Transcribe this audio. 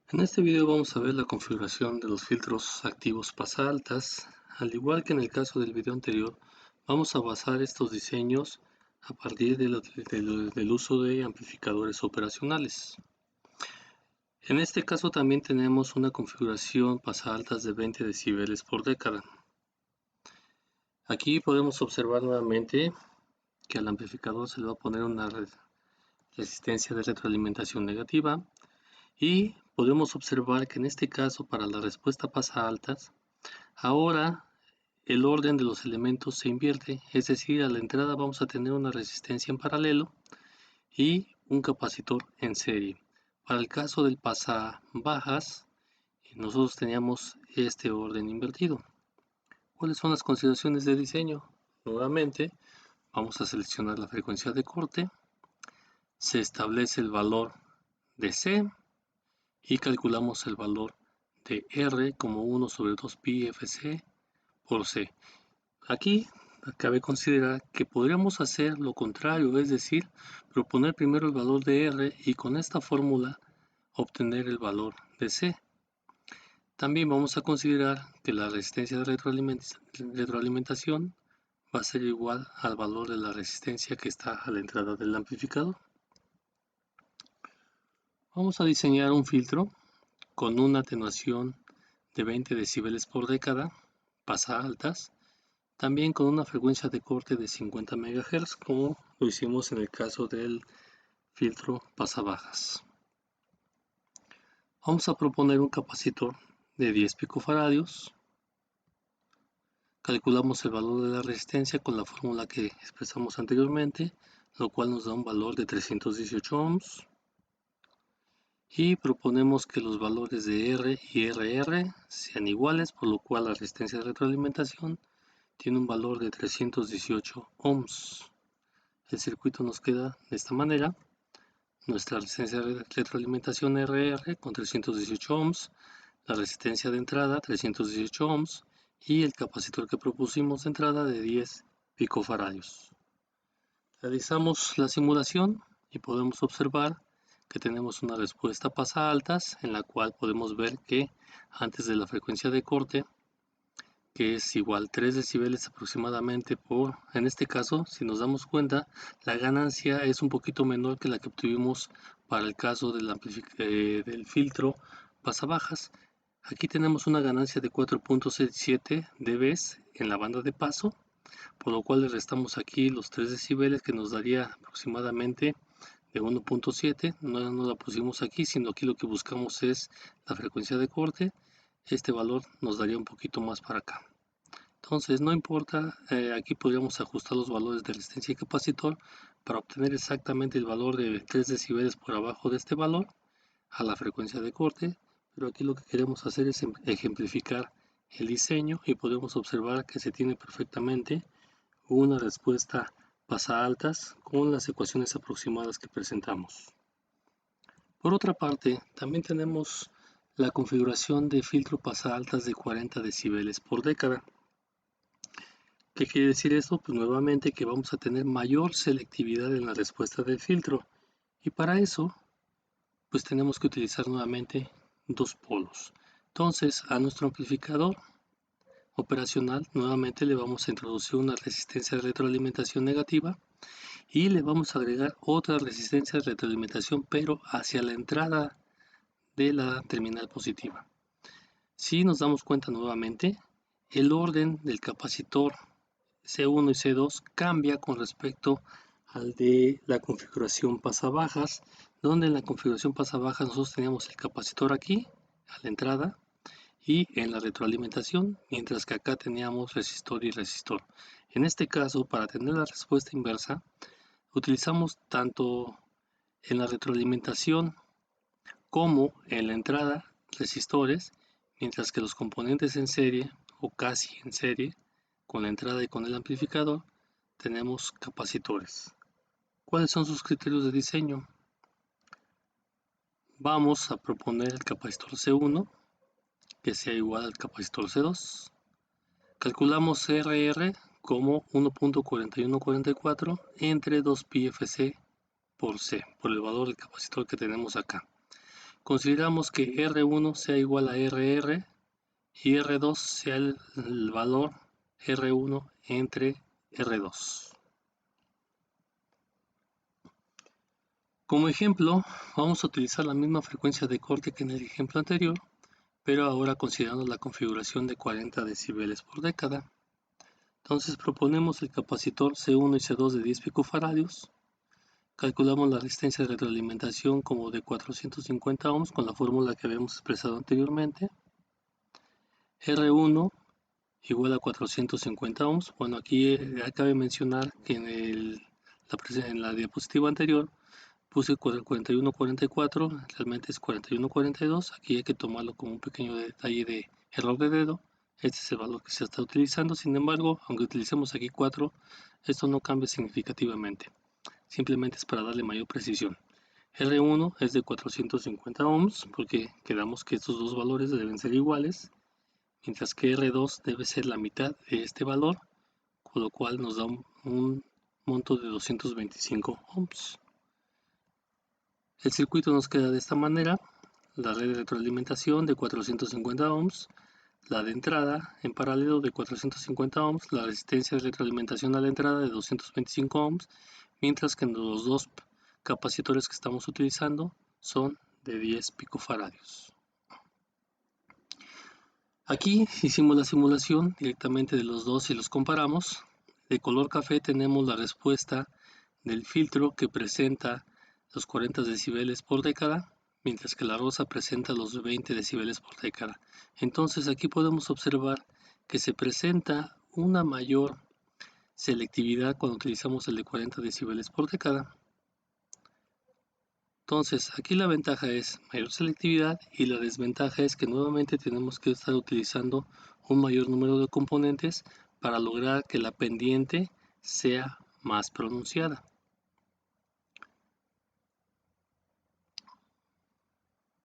En este video vamos a ver la configuración de los filtros activos pasa-altas. Al igual que en el caso del video anterior, vamos a basar estos diseños a partir del uso de amplificadores operacionales. En este caso también tenemos una configuración pasa-altas de 20 decibeles por década. Aquí podemos observar nuevamente que al amplificador se le va a poner una resistencia de retroalimentación negativa. Y podemos observar que en este caso para la respuesta pasa altas, ahora el orden de los elementos se invierte, es decir, a la entrada vamos a tener una resistencia en paralelo y un capacitor en serie. Para el caso del pasa bajas, nosotros teníamos este orden invertido. ¿Cuáles son las consideraciones de diseño? Nuevamente, vamos a seleccionar la frecuencia de corte, se establece el valor de C, y calculamos el valor de R como 1 sobre 2 pi Fc por C. Aquí cabe considerar que podríamos hacer lo contrario, es decir, proponer primero el valor de R y con esta fórmula obtener el valor de C. También vamos a considerar que la resistencia de retroalimentación va a ser igual al valor de la resistencia que está a la entrada del amplificador. Vamos a diseñar un filtro con una atenuación de 20 decibeles por década, pasa altas, también con una frecuencia de corte de 50 MHz, como lo hicimos en el caso del filtro pasa bajas. Vamos a proponer un capacitor de 10 picofaradios. Calculamos el valor de la resistencia con la fórmula que expresamos anteriormente, lo cual nos da un valor de 318 ohms. Y proponemos que los valores de R y RR sean iguales, por lo cual la resistencia de retroalimentación tiene un valor de 318 ohms. El circuito nos queda de esta manera: nuestra resistencia de retroalimentación RR con 318 ohms, la resistencia de entrada 318 ohms y el capacitor que propusimos de entrada de 10 picofaradios. Realizamos la simulación y podemos observar que tenemos una respuesta pasa altas en la cual podemos ver que antes de la frecuencia de corte, que es igual 3 decibeles aproximadamente por, en este caso, si nos damos cuenta, la ganancia es un poquito menor que la que obtuvimos para el caso del filtro pasa bajas. Aquí tenemos una ganancia de 4.67 dB en la banda de paso, por lo cual le restamos aquí los 3 decibeles que nos daría aproximadamente de 1.7. No la pusimos aquí, sino aquí lo que buscamos es la frecuencia de corte. Este valor nos daría un poquito más para acá. Entonces no importa, aquí podríamos ajustar los valores de resistencia y capacitor para obtener exactamente el valor de 3 decibeles por abajo de este valor a la frecuencia de corte, pero aquí lo que queremos hacer es ejemplificar el diseño y podemos observar que se tiene perfectamente una respuesta pasa altas con las ecuaciones aproximadas que presentamos. Por otra parte, también tenemos la configuración de filtro pasa altas de 40 decibeles por década. ¿Qué quiere decir esto? Pues nuevamente que vamos a tener mayor selectividad en la respuesta del filtro, y para eso pues tenemos que utilizar nuevamente dos polos. Entonces a nuestro amplificador operacional nuevamente le vamos a introducir una resistencia de retroalimentación negativa y le vamos a agregar otra resistencia de retroalimentación, pero hacia la entrada de la terminal positiva. Si nos damos cuenta nuevamente, el orden del capacitor C1 y C2 cambia con respecto al de la configuración pasabajas, donde en la configuración pasabajas nosotros teníamos el capacitor aquí a la entrada y en la retroalimentación, mientras que acá teníamos resistor y resistor. En este caso, para tener la respuesta inversa, utilizamos tanto en la retroalimentación como en la entrada resistores, mientras que los componentes en serie o casi en serie con la entrada y con el amplificador tenemos capacitores. ¿Cuáles son sus criterios de diseño? Vamos a proponer el capacitor C1 que sea igual al capacitor C2. Calculamos RR como 1.4144 entre 2 pi Fc por C, por el valor del capacitor que tenemos acá. Consideramos que R1 sea igual a RR y R2 sea el valor R1 entre R2. Como ejemplo, vamos a utilizar la misma frecuencia de corte que en el ejemplo anterior, pero ahora considerando la configuración de 40 decibeles por década. Entonces proponemos el capacitor C1 y C2 de 10 picofaradios. Calculamos la resistencia de retroalimentación como de 450 ohms con la fórmula que habíamos expresado anteriormente. R1 igual a 450 ohms. Bueno, aquí cabe mencionar que en la diapositiva anterior puse 4144, realmente es 4142. Aquí hay que tomarlo como un pequeño detalle de error de dedo. Este es el valor que se está utilizando. Sin embargo, aunque utilicemos aquí 4, esto no cambia significativamente. Simplemente es para darle mayor precisión. R1 es de 450 ohms porque quedamos que estos dos valores deben ser iguales, mientras que R2 debe ser la mitad de este valor, con lo cual nos da un monto de 225 ohms. El circuito nos queda de esta manera: la red de retroalimentación de 450 ohms, la de entrada en paralelo de 450 ohms, la resistencia de retroalimentación a la entrada de 225 ohms, mientras que los dos capacitores que estamos utilizando son de 10 picofaradios. Aquí hicimos la simulación directamente de los dos y los comparamos. De color café tenemos la respuesta del filtro que presenta los 40 decibeles por década, mientras que la rosa presenta los 20 decibeles por década. Entonces aquí podemos observar que se presenta una mayor selectividad cuando utilizamos el de 40 decibeles por década. Entonces aquí la ventaja es mayor selectividad y la desventaja es que nuevamente tenemos que estar utilizando un mayor número de componentes para lograr que la pendiente sea más pronunciada.